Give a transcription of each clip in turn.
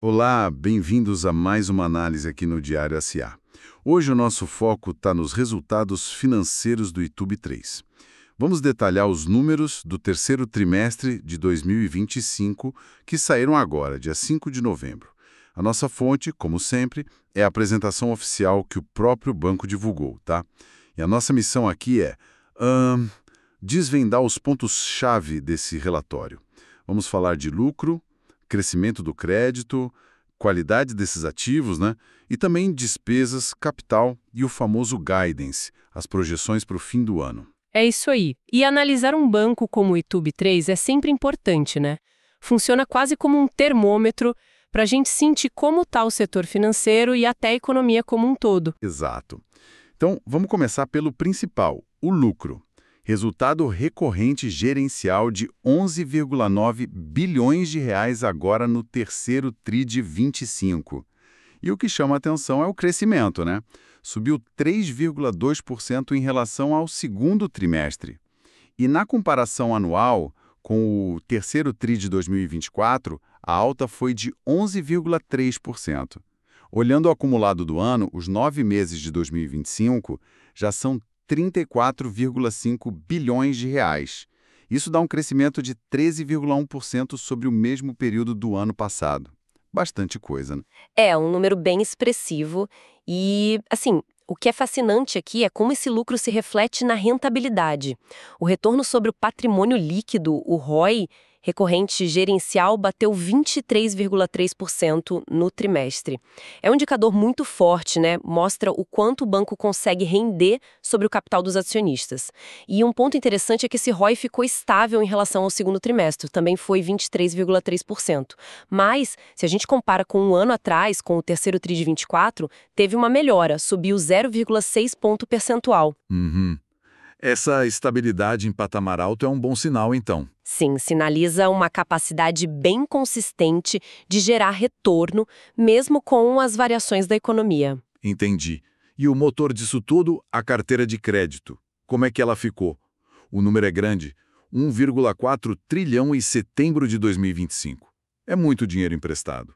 Olá, bem-vindos a mais uma análise aqui no Diário SA. Hoje o nosso foco está nos resultados financeiros do YouTube 3. Vamos detalhar os números do terceiro trimestre de 2025 que saíram agora, dia 5 de novembro. A nossa fonte, como sempre, é a apresentação oficial que o próprio banco divulgou, tá? E a nossa missão aqui é desvendar os pontos-chave desse relatório. Vamos falar de lucro, crescimento do crédito, qualidade desses ativos, né? E também despesas, capital e o famoso guidance, as projeções para o fim do ano. É isso aí. E analisar um banco como o YouTube 3 é sempre importante, né? Funciona quase como um termômetro para a gente sentir como está o setor financeiro e até a economia como um todo. Exato. Então, vamos começar pelo principal, o lucro. Resultado recorrente gerencial de 11,9 bilhões de reais agora no terceiro TRI de 25. E o que chama a atenção é o crescimento, né? Subiu 3,2% em relação ao segundo trimestre. E na comparação anual, com o terceiro TRI de 2024, a alta foi de 11,3%. Olhando o acumulado do ano, os 9 meses de 2025 já são 34,5 bilhões de reais. Isso dá um crescimento de 13,1% sobre o mesmo período do ano passado. Bastante coisa, né? É um número bem expressivo e, assim, o que é fascinante aqui é como esse lucro se reflete na rentabilidade. O retorno sobre o patrimônio líquido, o ROI, recorrente gerencial, bateu 23,3% no trimestre. É um indicador muito forte, né? Mostra o quanto o banco consegue render sobre o capital dos acionistas. E um ponto interessante é que esse ROI ficou estável em relação ao segundo trimestre, também foi 23,3%. Mas, se a gente compara com um ano atrás, com o terceiro TRI de 24, teve uma melhora, subiu 0,6 ponto percentual. Essa estabilidade em patamar alto é um bom sinal, então. Sim, sinaliza uma capacidade bem consistente de gerar retorno, mesmo com as variações da economia. Entendi. E o motor disso tudo, a carteira de crédito. Como é que ela ficou? O número é grande, 1,4 trilhão em setembro de 2025. É muito dinheiro emprestado.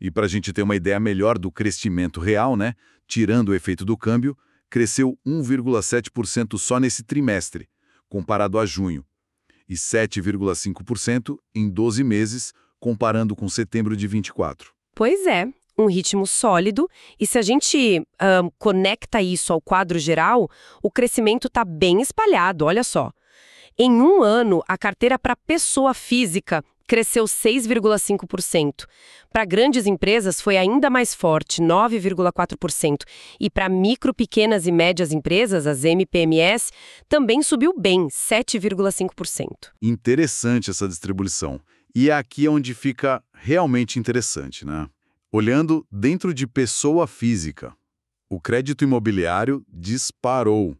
E para a gente ter uma ideia melhor do crescimento real, né? Tirando o efeito do câmbio, cresceu 1,7% só nesse trimestre, comparado a junho, e 7,5% em 12 meses, comparando com setembro de 24. Pois é, um ritmo sólido, e se a gente conecta isso ao quadro geral, o crescimento está bem espalhado, olha só. Em um ano, a carteira para pessoa física cresceu 6,5%. Para grandes empresas foi ainda mais forte, 9,4%. E para micro, pequenas e médias empresas, as MPMS, também subiu bem, 7,5%. Interessante essa distribuição. E é aqui onde fica realmente interessante, né? Olhando dentro de pessoa física, o crédito imobiliário disparou.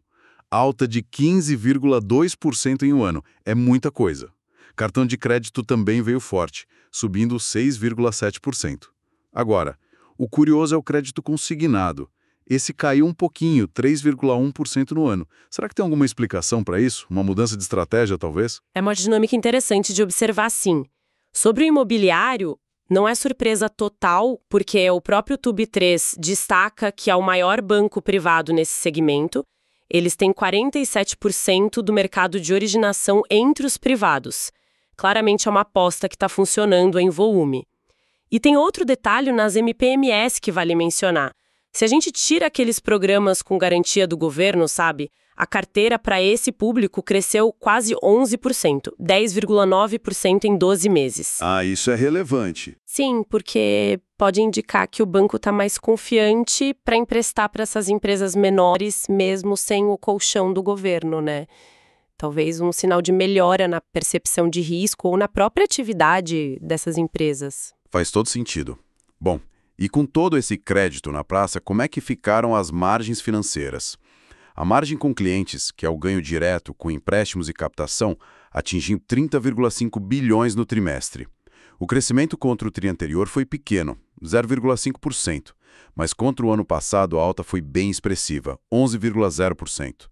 Alta de 15,2% em um ano. É muita coisa. Cartão de crédito também veio forte, subindo 6,7%. Agora, o curioso é o crédito consignado. Esse caiu um pouquinho, 3,1% no ano. Será que tem alguma explicação para isso? Uma mudança de estratégia, talvez? É uma dinâmica interessante de observar, sim. Sobre o imobiliário, não é surpresa total, porque o próprio TUB3 destaca que é o maior banco privado nesse segmento. Eles têm 47% do mercado de originação entre os privados. Claramente é uma aposta que está funcionando em volume. E tem outro detalhe nas MPMS que vale mencionar. Se a gente tira aqueles programas com garantia do governo, sabe? A carteira para esse público cresceu quase 11%, 10,9% em 12 meses. Ah, isso é relevante. Sim, porque pode indicar que o banco está mais confiante para emprestar para essas empresas menores, mesmo sem o colchão do governo, né? Talvez um sinal de melhora na percepção de risco ou na própria atividade dessas empresas. Faz todo sentido. Bom, e com todo esse crédito na praça, como é que ficaram as margens financeiras? A margem com clientes, que é o ganho direto com empréstimos e captação, atingiu 30,5 bilhões no trimestre. O crescimento contra o TRI anterior foi pequeno, 0,5%, mas contra o ano passado a alta foi bem expressiva, 11,0%.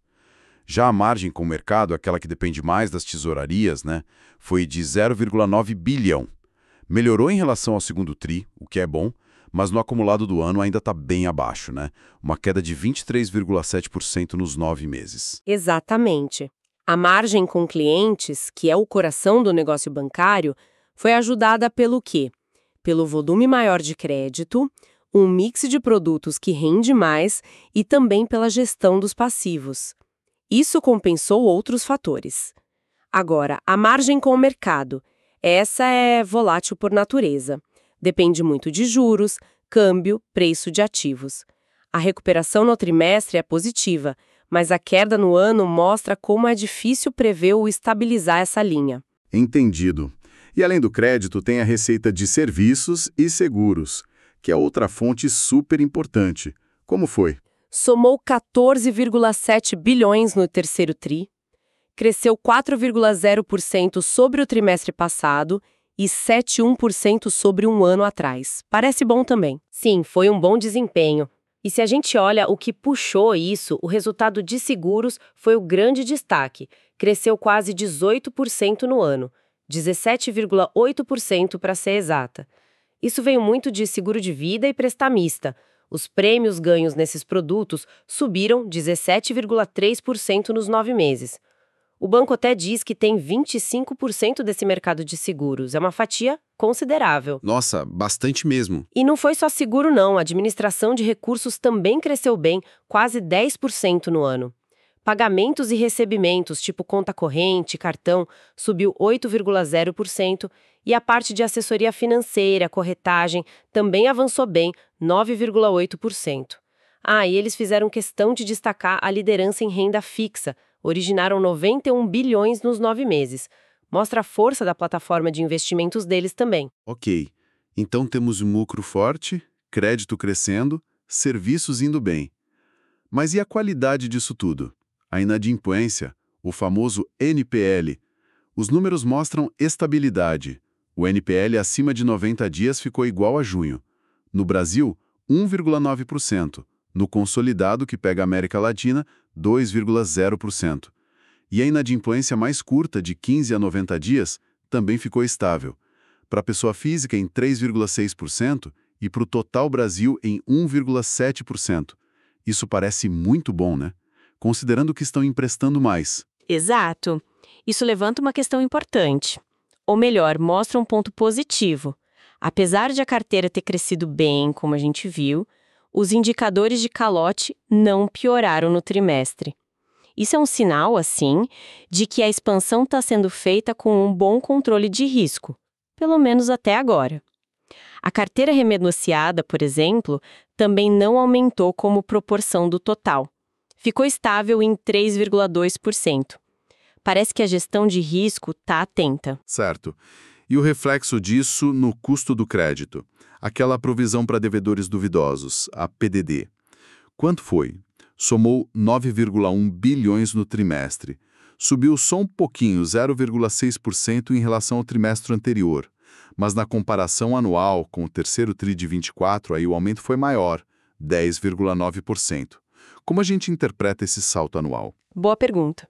Já a margem com o mercado, aquela que depende mais das tesourarias, né, foi de 0,9 bilhão, Melhorou em relação ao segundo TRI, o que é bom, mas no acumulado do ano ainda está bem abaixo, né? Uma queda de 23,7% nos 9 meses. Exatamente. A margem com clientes, que é o coração do negócio bancário, foi ajudada pelo quê? Pelo volume maior de crédito, um mix de produtos que rende mais e também pela gestão dos passivos. Isso compensou outros fatores. Agora, a margem com o mercado. Essa é volátil por natureza. Depende muito de juros, câmbio, preço de ativos. A recuperação no trimestre é positiva, mas a queda no ano mostra como é difícil prever ou estabilizar essa linha. Entendido. E além do crédito, tem a receita de serviços e seguros, que é outra fonte super importante. Como foi? Somou 14,7 bilhões no terceiro TRI, cresceu 4,0% sobre o trimestre passado e 7,1% sobre um ano atrás. Parece bom também. Sim, foi um bom desempenho. E se a gente olha o que puxou isso, o resultado de seguros foi o grande destaque. Cresceu quase 18% no ano, 17,8% para ser exata. Isso veio muito de seguro de vida e prestamista. Os prêmios ganhos nesses produtos subiram 17,3% nos 9 meses. O banco até diz que tem 25% desse mercado de seguros. É uma fatia considerável. Nossa, bastante mesmo. E não foi só seguro não, a administração de recursos também cresceu bem, quase 10% no ano. Pagamentos e recebimentos, tipo conta corrente, cartão, subiu 8,0% e a parte de assessoria financeira, corretagem, também avançou bem, 9,8%. E eles fizeram questão de destacar a liderança em renda fixa, originaram 91 bilhões nos 9 meses. Mostra a força da plataforma de investimentos deles também. Ok, então temos um lucro forte, crédito crescendo, serviços indo bem. Mas e a qualidade disso tudo? A inadimplência, o famoso NPL. Os números mostram estabilidade. O NPL acima de 90 dias ficou igual a junho. No Brasil, 1,9%. No consolidado, que pega a América Latina, 2,0%. E a inadimplência mais curta, de 15 a 90 dias, também ficou estável. Para a pessoa física, em 3,6% e para o total Brasil, em 1,7%. Isso parece muito bom, né? Considerando que estão emprestando mais. Exato. Isso levanta uma questão importante. Ou melhor, mostra um ponto positivo. Apesar de a carteira ter crescido bem, como a gente viu, os indicadores de calote não pioraram no trimestre. Isso é um sinal, assim, de que a expansão está sendo feita com um bom controle de risco, pelo menos até agora. A carteira renegociada, por exemplo, também não aumentou como proporção do total. Ficou estável em 3,2%. Parece que a gestão de risco está atenta. Certo. E o reflexo disso no custo do crédito? Aquela provisão para devedores duvidosos, a PDD. Quanto foi? Somou 9,1 bilhões no trimestre. Subiu só um pouquinho, 0,6% em relação ao trimestre anterior. Mas na comparação anual com o terceiro TRI de 24, aí o aumento foi maior, 10,9%. Como a gente interpreta esse salto anual? Boa pergunta.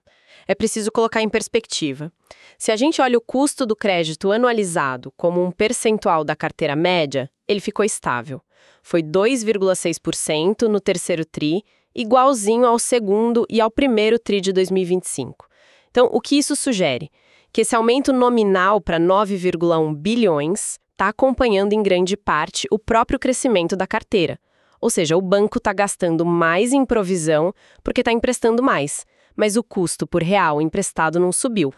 É preciso colocar em perspectiva. Se a gente olha o custo do crédito anualizado como um percentual da carteira média, ele ficou estável. Foi 2,6% no terceiro TRI, igualzinho ao segundo e ao primeiro TRI de 2025. Então, o que isso sugere? Que esse aumento nominal para 9,1 bilhões está acompanhando em grande parte o próprio crescimento da carteira. Ou seja, o banco está gastando mais em provisão porque está emprestando mais, mas o custo por real emprestado não subiu.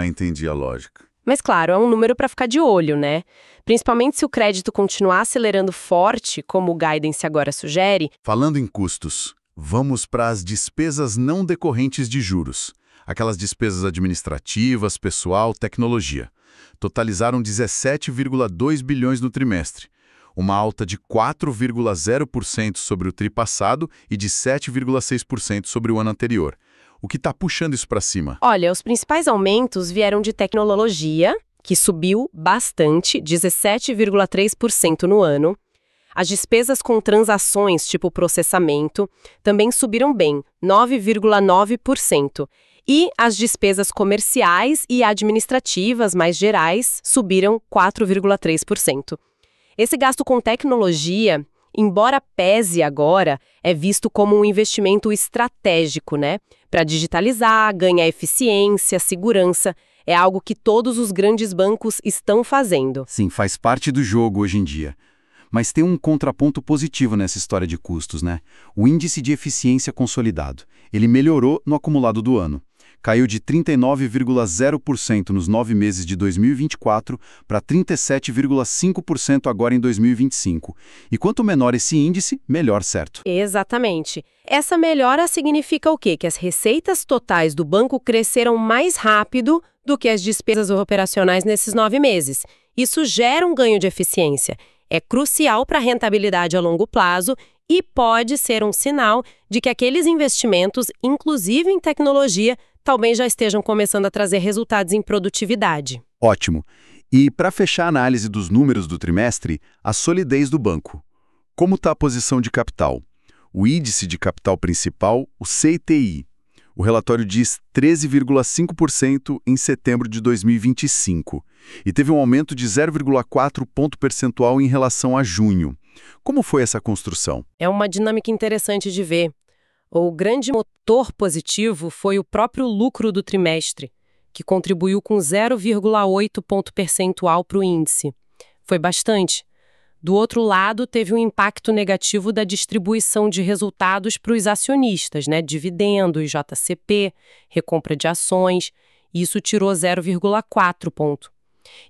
Entendi a lógica. Mas claro, é um número para ficar de olho, né? Principalmente se o crédito continuar acelerando forte, como o guidance agora sugere. Falando em custos, vamos para as despesas não decorrentes de juros. Aquelas despesas administrativas, pessoal, tecnologia. Totalizaram 17,2 bilhões no trimestre. Uma alta de 4,0% sobre o TRI passado e de 7,6% sobre o ano anterior. O que está puxando isso para cima? Olha, os principais aumentos vieram de tecnologia, que subiu bastante, 17,3% no ano. As despesas com transações, tipo processamento, também subiram bem, 9,9%. E as despesas comerciais e administrativas mais gerais subiram 4,3%. Esse gasto com tecnologia, embora pese agora, é visto como um investimento estratégico, né? Para digitalizar, ganhar eficiência, segurança. É algo que todos os grandes bancos estão fazendo. Sim, faz parte do jogo hoje em dia. Mas tem um contraponto positivo nessa história de custos, né? O índice de eficiência consolidado. Ele melhorou no acumulado do ano. Caiu de 39,0% nos 9 meses de 2024 para 37,5% agora em 2025. E quanto menor esse índice, melhor, certo? Exatamente. Essa melhora significa o quê? Que as receitas totais do banco cresceram mais rápido do que as despesas operacionais nesses 9 meses. Isso gera um ganho de eficiência. É crucial para a rentabilidade a longo prazo e pode ser um sinal de que aqueles investimentos, inclusive em tecnologia, talvez já estejam começando a trazer resultados em produtividade. Ótimo. E para fechar a análise dos números do trimestre, a solidez do banco. Como está a posição de capital? O índice de capital principal, o CTI. O relatório diz 13,5% em setembro de 2025 e teve um aumento de 0,4 ponto percentual em relação a junho. Como foi essa construção? É uma dinâmica interessante de ver. O grande motor positivo foi o próprio lucro do trimestre, que contribuiu com 0,8 ponto percentual para o índice. Foi bastante. Do outro lado, teve um impacto negativo da distribuição de resultados para os acionistas, né? Dividendos, JCP, recompra de ações. Isso tirou 0,4 ponto.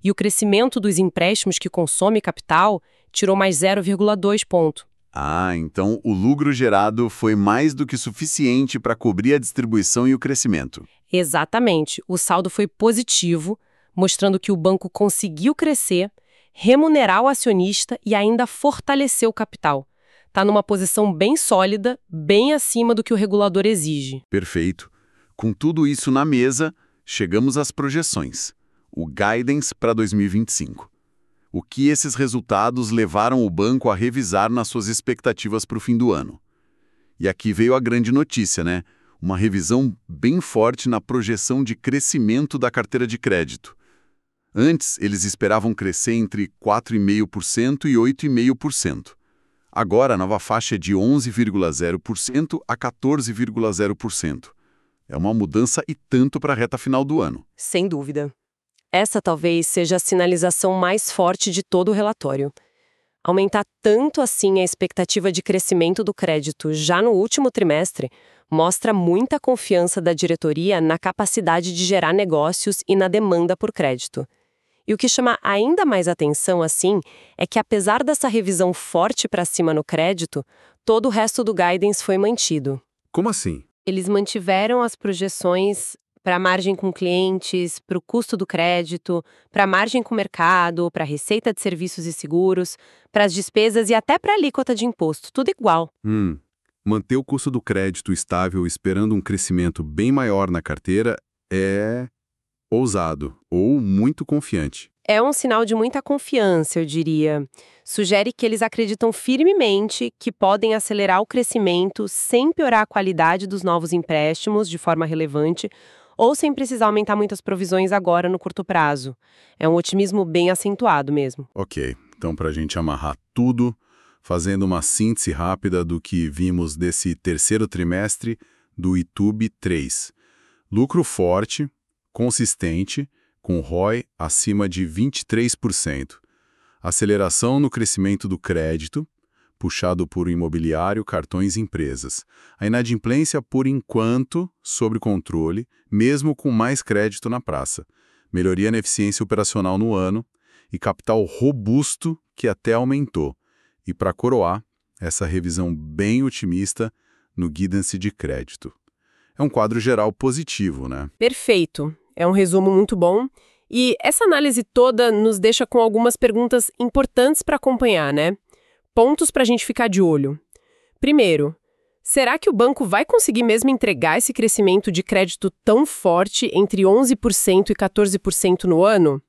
E o crescimento dos empréstimos que consome capital tirou mais 0,2 ponto. Ah, então o lucro gerado foi mais do que suficiente para cobrir a distribuição e o crescimento. Exatamente. O saldo foi positivo, mostrando que o banco conseguiu crescer, remunerar o acionista e ainda fortalecer o capital. Está numa posição bem sólida, bem acima do que o regulador exige. Perfeito. Com tudo isso na mesa, chegamos às projeções. O guidance para 2025. O que esses resultados levaram o banco a revisar nas suas expectativas para o fim do ano. E aqui veio a grande notícia, né? Uma revisão bem forte na projeção de crescimento da carteira de crédito. Antes, eles esperavam crescer entre 4,5% e 8,5%. Agora, a nova faixa é de 11,0% a 14,0%. É uma mudança e tanto para a reta final do ano. Sem dúvida. Essa talvez seja a sinalização mais forte de todo o relatório. Aumentar tanto assim a expectativa de crescimento do crédito já no último trimestre mostra muita confiança da diretoria na capacidade de gerar negócios e na demanda por crédito. E o que chama ainda mais atenção, assim, é que apesar dessa revisão forte para cima no crédito, todo o resto do guidance foi mantido. Como assim? Eles mantiveram as projeções para a margem com clientes, para o custo do crédito, para a margem com o mercado, para a receita de serviços e seguros, para as despesas e até para a alíquota de imposto, tudo igual. Manter o custo do crédito estável esperando um crescimento bem maior na carteira é ousado ou muito confiante. É um sinal de muita confiança, eu diria. Sugere que eles acreditam firmemente que podem acelerar o crescimento sem piorar a qualidade dos novos empréstimos de forma relevante ou sem precisar aumentar muitas provisões agora no curto prazo. É um otimismo bem acentuado mesmo. Ok, então para a gente amarrar tudo, fazendo uma síntese rápida do que vimos desse terceiro trimestre do ITUB 3. Lucro forte, consistente, com ROI acima de 23%. Aceleração no crescimento do crédito, puxado por imobiliário, cartões e empresas. A inadimplência, por enquanto, sob controle, mesmo com mais crédito na praça. Melhoria na eficiência operacional no ano e capital robusto que até aumentou. E para coroar, essa revisão bem otimista no guidance de crédito. É um quadro geral positivo, né? Perfeito. É um resumo muito bom. E essa análise toda nos deixa com algumas perguntas importantes para acompanhar, né? Pontos para a gente ficar de olho. Primeiro, será que o banco vai conseguir mesmo entregar esse crescimento de crédito tão forte entre 11% e 14% no ano?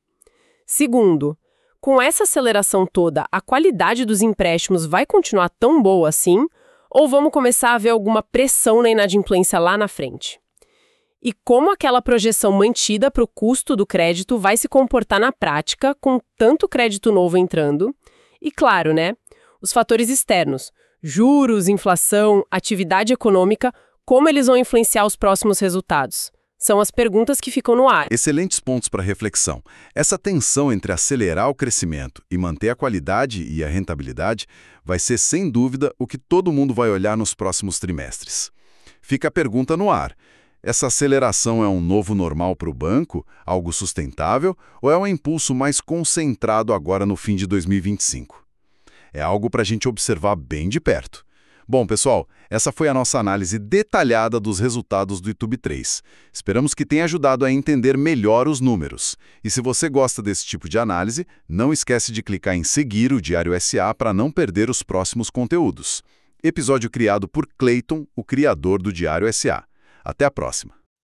Segundo, com essa aceleração toda, a qualidade dos empréstimos vai continuar tão boa assim? Ou vamos começar a ver alguma pressão na inadimplência lá na frente? e como aquela projeção mantida para o custo do crédito vai se comportar na prática com tanto crédito novo entrando. E claro, né, os fatores externos, juros, inflação, atividade econômica, como eles vão influenciar os próximos resultados? São as perguntas que ficam no ar. Excelentes pontos para reflexão. Essa tensão entre acelerar o crescimento e manter a qualidade e a rentabilidade vai ser, sem dúvida, o que todo mundo vai olhar nos próximos trimestres. Fica a pergunta no ar. Essa aceleração é um novo normal para o banco, algo sustentável, ou é um impulso mais concentrado agora no fim de 2025? É algo para a gente observar bem de perto. Bom, pessoal, essa foi a nossa análise detalhada dos resultados do YouTube 3. Esperamos que tenha ajudado a entender melhor os números. E se você gosta desse tipo de análise, não esquece de clicar em seguir o Diário SA para não perder os próximos conteúdos. Episódio criado por Clayton, o criador do Diário SA. Até a próxima!